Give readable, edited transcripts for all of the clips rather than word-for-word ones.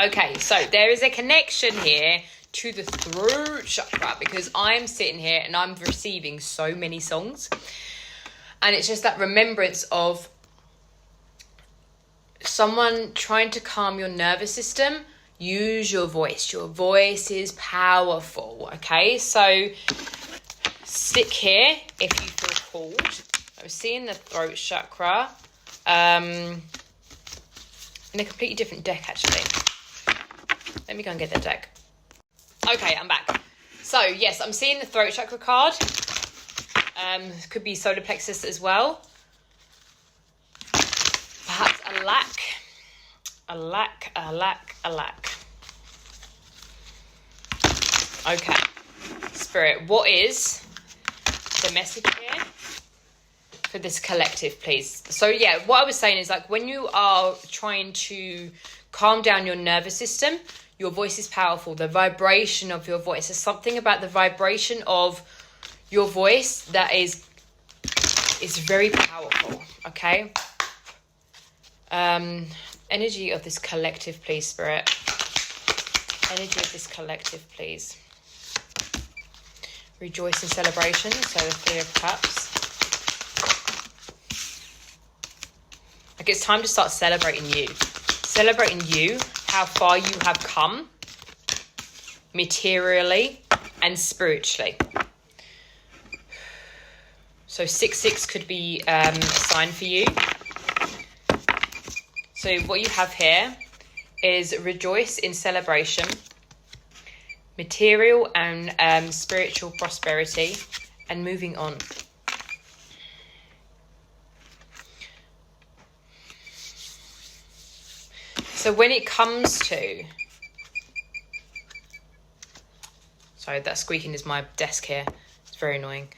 Okay, so there is a connection here to the throat chakra, because I'm sitting here and I'm receiving so many songs, and it's just that remembrance of someone trying to calm your nervous system. Use your voice. Your voice is powerful. Okay, so stick here if you feel called. I'm seeing the throat chakra in a completely different deck, actually. Let me go and get that deck. Okay, I'm back. So yes, I'm seeing the throat chakra card. Could be solar plexus as well. Perhaps a lack. Okay, Spirit, what is the message here for this collective, please? So yeah, what I was saying is, like, when you are trying to calm down your nervous system, your voice is powerful. The vibration of your voice. There's something about the vibration of your voice that is very powerful, okay? Energy of this collective, please, Spirit. Energy of this collective, please. Rejoice in celebration, so the Three of Cups. Like, it's time to start celebrating you. Celebrating you, how far you have come, materially and spiritually. So 6-6 could be a sign for you. So what you have here is rejoice in celebration, material and spiritual prosperity, and moving on. So when it comes to... Sorry, that squeaking is my desk here. It's very annoying.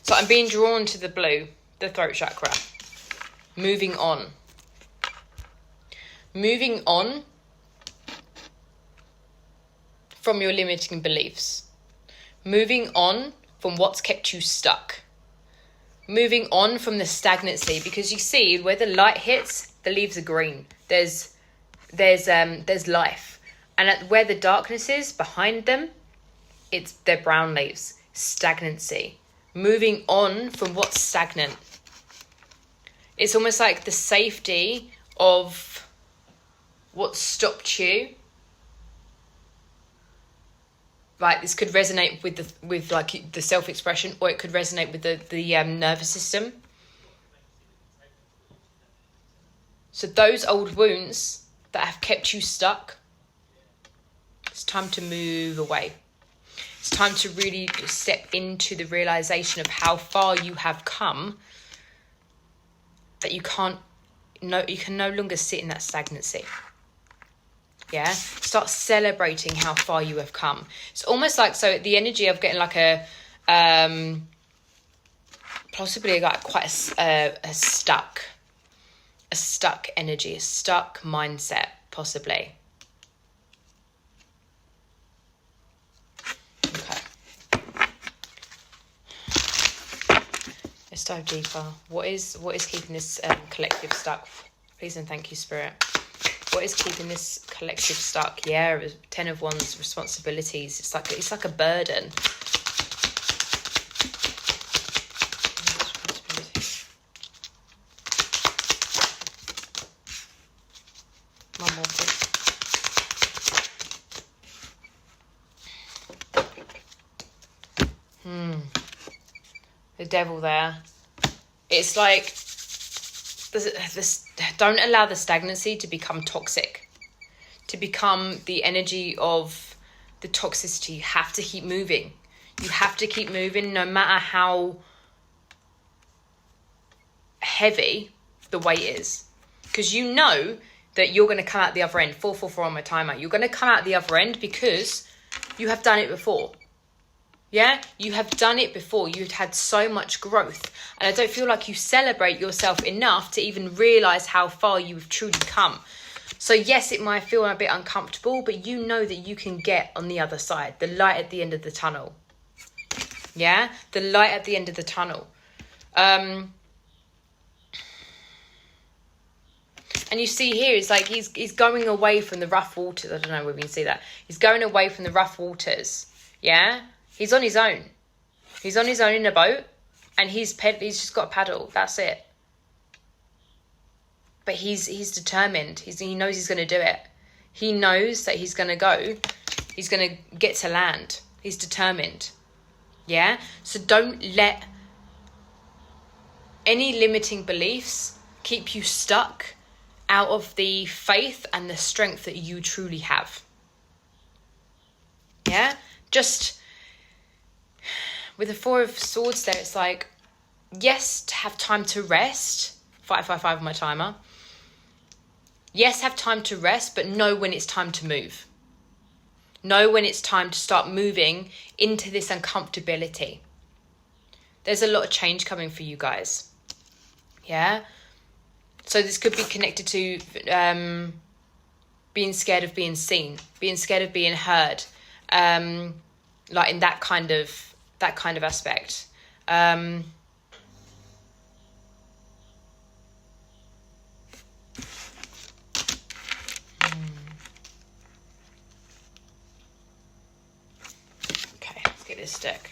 So I'm being drawn to the blue, the throat chakra. Moving on. Moving on from your limiting beliefs. Moving on from what's kept you stuck. Moving on from the stagnancy, because you see where the light hits, the leaves are green. There's life, and where the darkness is behind them, they're brown leaves. Stagnancy. Moving on from what's stagnant. It's almost like the safety of what stopped you. Right, this could resonate with like the self-expression, or it could resonate with the nervous system. So those old wounds that have kept you stuck, it's time to move away. It's time to really step into the realization of how far you have come, that you can no longer sit in that stagnancy. Yeah, start celebrating how far you have come. It's almost like, so the energy of getting like a possibly like quite a stuck energy, a stuck mindset, possibly. Okay, let's dive deeper. What is keeping this collective stuck? Please and thank you, Spirit. What is keeping this collective stuck? Yeah, 10 of Wands, responsibilities. It's like a burden. One more, please. The Devil there. It's like this. Don't allow the stagnancy to become toxic, to become the energy of the toxicity. You have to keep moving. You have to keep moving no matter how heavy the weight is. Because you know that you're going to come out the other end. 444 on my timer. You're going to come out the other end because you have done it before. Yeah, you have done it before. You've had so much growth. And I don't feel like you celebrate yourself enough to even realise how far you've truly come. So yes, it might feel a bit uncomfortable, but you know that you can get on the other side. The light at the end of the tunnel. Yeah, the light at the end of the tunnel. And you see here, it's like he's going away from the rough waters. I don't know whether you can see that. He's going away from the rough waters. Yeah? He's on his own. He's on his own in a boat. And he's just got a paddle. That's it. But he's determined. He knows he's going to do it. He knows that he's going to go. He's going to get to land. He's determined. Yeah? So don't let any limiting beliefs keep you stuck out of the faith and the strength that you truly have. Yeah? Just with the Four of Swords there, it's like, yes, to have time to rest. 555 on my timer. Yes, have time to rest, but know when it's time to move. Know when it's time to start moving into this uncomfortability. There's a lot of change coming for you guys. Yeah? So this could be connected to being scared of being seen, being scared of being heard, like in that kind of aspect. Okay, let's get this deck.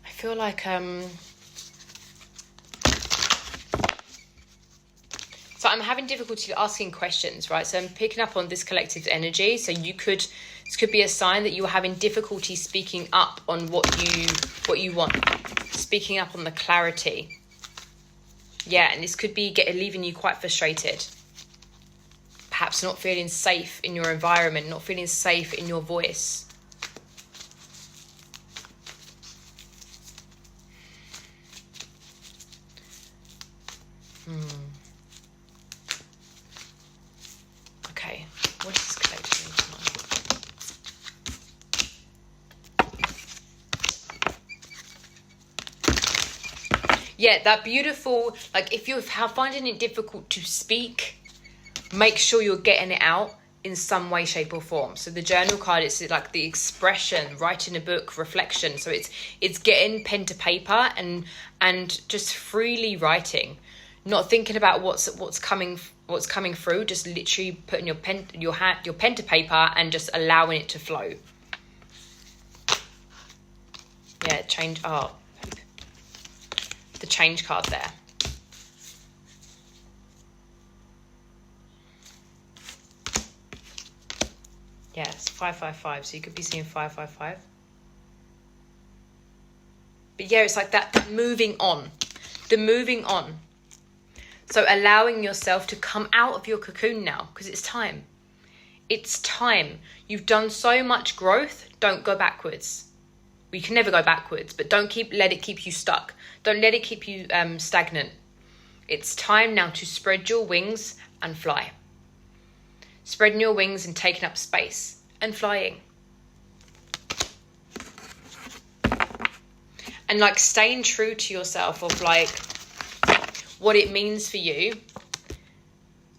I feel like so I'm having difficulty asking questions, right? So I'm picking up on this collective energy. So this could be a sign that you're having difficulty speaking up on what you want, speaking up on the clarity. Yeah, and this could be leaving you quite frustrated. Perhaps not feeling safe in your environment, not feeling safe in your voice. Okay, what is this collective energy? Yeah, that beautiful, like if you're finding it difficult to speak, make sure you're getting it out in some way, shape or form. So the journal card is like the expression, writing a book, reflection. So it's getting pen to paper and just freely writing, not thinking about what's coming through, just literally putting your pen to paper and just allowing it to flow. Yeah, change. Oh, the change card there. Yes, 555. So you could be seeing 555. But yeah, it's like that moving on. The moving on. So allowing yourself to come out of your cocoon now, because it's time. It's time. You've done so much growth. Don't go backwards. We can never go backwards, but let it keep you stuck. Don't let it keep you stagnant. It's time now to spread your wings and fly. Spreading your wings and taking up space and flying. And like staying true to yourself of like what it means for you.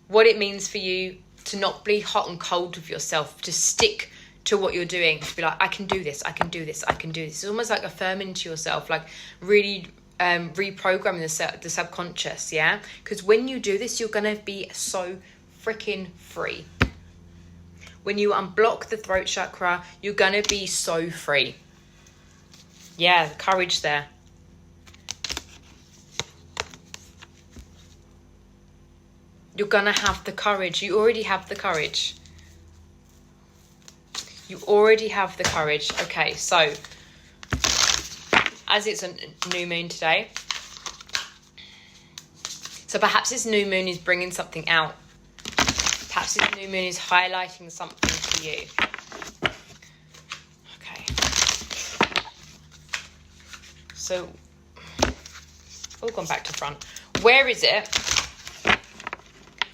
What it means for you to not be hot and cold with yourself, to stick to what you're doing, to be like, I can do this, I can do this, I can do this. It's almost like affirming to yourself, like really reprogramming the subconscious, yeah? Because when you do this, you're going to be so freaking free. When you unblock the throat chakra, you're going to be so free. Yeah, courage there. You're going to have the courage. You already have the courage. You already have the courage. Okay, so as it's a new moon today, so perhaps this new moon is bringing something out. Perhaps this new moon is highlighting something for you. Okay. So, all gone back to front. Where is it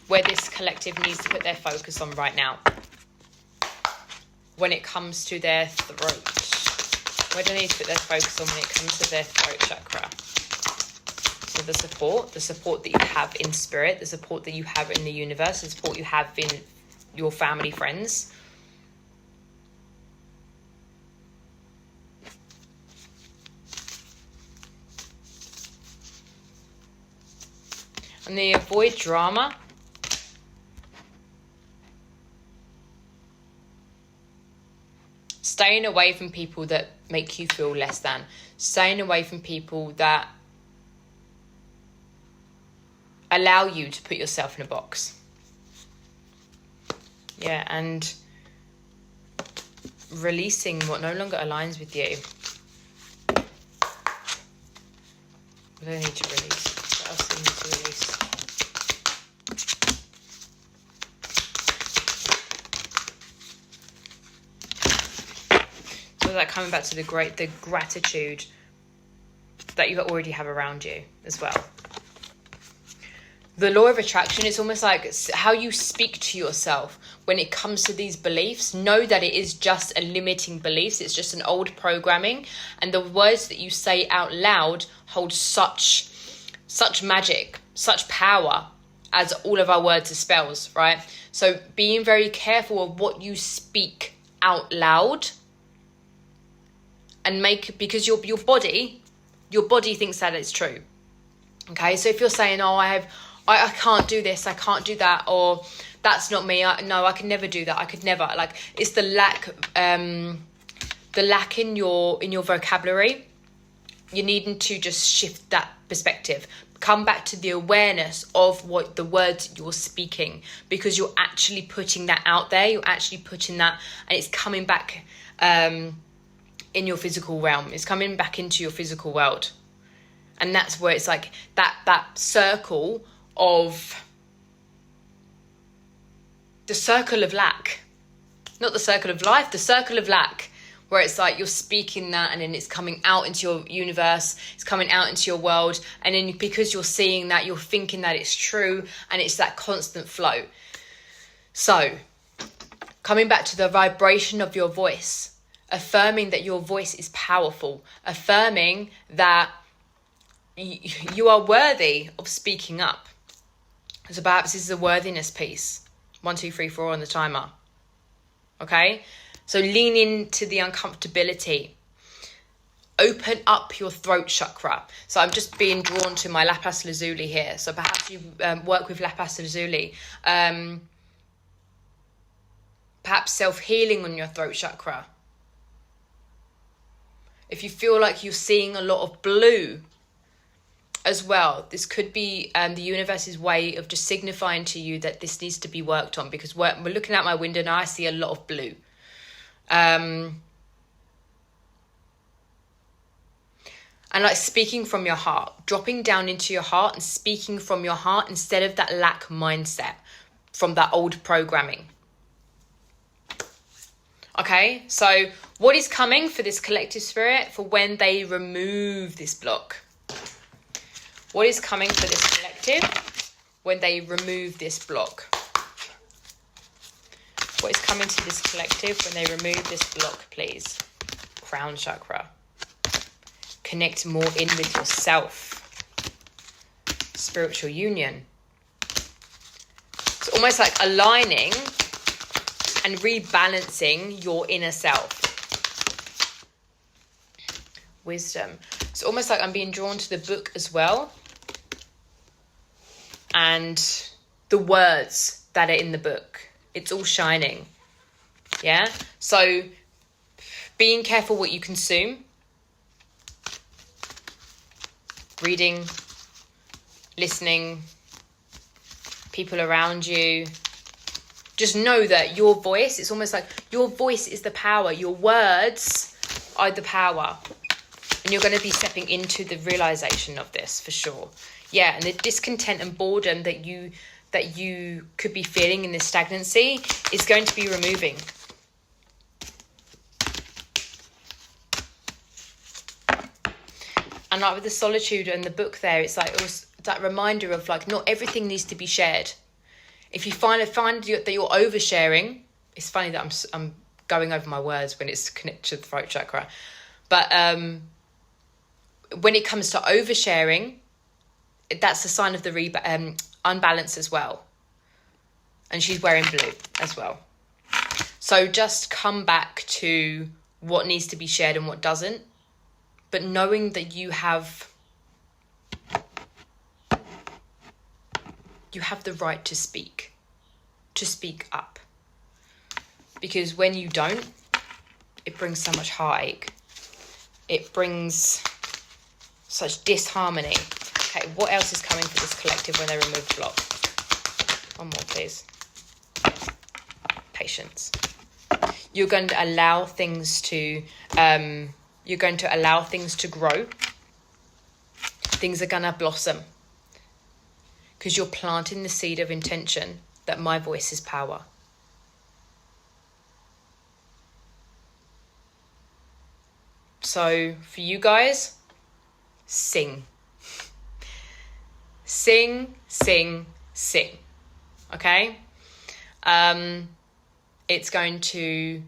where this collective needs to put their focus on right now? When it comes to their throat. Where do they need to put their focus on when it comes to their throat chakra? So the support that you have in spirit, the support that you have in the universe, the support you have in your family, friends. And then avoid drama. Staying away from people that make you feel less than. Staying away from people that allow you to put yourself in a box. Yeah, and releasing what no longer aligns with you. What do I need to release? What else do I need to release? So that coming back to the gratitude that you already have around you as well. The law of attraction is almost like how you speak to yourself when it comes to these beliefs. Know that it is just a limiting beliefs. It's just an old programming. And the words that you say out loud hold such magic, such power, as all of our words are spells, right? So being very careful of what you speak out loud, and because your body thinks that it's true. Okay, so if you're saying, oh, I can't do this, I can't do that, or that's not me, no, I can never do that, I could never, like, it's the lack in your vocabulary. You're needing to just shift that perspective. Come back to the awareness of what the words you're speaking, because you're actually putting that out there, you're actually putting that, and it's coming back in your physical realm, it's coming back into your physical world. And that's where it's like that circle of the circle of lack, not the circle of life, the circle of lack, where it's like you're speaking that and then it's coming out into your universe, it's coming out into your world, and then because you're seeing that, you're thinking that it's true, and it's that constant flow. So coming back to the vibration of your voice, affirming that your voice is powerful, affirming that you are worthy of speaking up. So perhaps this is a worthiness piece. 1, 2, 3, 4 on the timer. Okay? So lean into the uncomfortability. Open up your throat chakra. So I'm just being drawn to my lapis lazuli here. So perhaps you work with lapis lazuli. Perhaps self-healing on your throat chakra. If you feel like you're seeing a lot of blue as well, this could be the universe's way of just signifying to you that this needs to be worked on, because we're looking out my window now, I see a lot of blue. And like speaking from your heart, dropping down into your heart and speaking from your heart instead of that lack mindset from that old programming. Okay, so what is coming for this collective spirit for when they remove this block? What is coming for this collective when they remove this block? What is coming to this collective when they remove this block, please? Crown chakra. Connect more in with yourself. Spiritual union. It's almost like aligning and rebalancing your inner self. Wisdom. It's almost like I'm being drawn to the book as well. And the words that are in the book. It's all shining. Yeah? So being careful what you consume. Reading, listening, people around you. Just know that your voice, it's almost like your voice is the power. Your words are the power. And you're going to be stepping into the realization of this for sure. Yeah, and the discontent and boredom that you could be feeling in this stagnancy is going to be removing. And like with the solitude and the book there, it's like it was that reminder of like not everything needs to be shared. If you find that you're oversharing, it's funny that I'm going over my words when it's connected to the throat chakra. But when it comes to oversharing, that's a sign of the unbalance as well. And she's wearing blue as well. So just come back to what needs to be shared and what doesn't. But knowing that you have you have the right to speak up. Because when you don't, it brings so much heartache. It brings such disharmony. Okay, what else is coming for this collective when they remove the block? One more, please. Patience. You're going to allow things to grow. Things are going to blossom. Because you're planting the seed of intention that my voice is power. So for you guys, sing. Sing, sing, sing. Okay? It's going to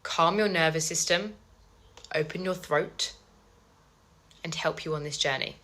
calm your nervous system, open your throat, and help you on this journey.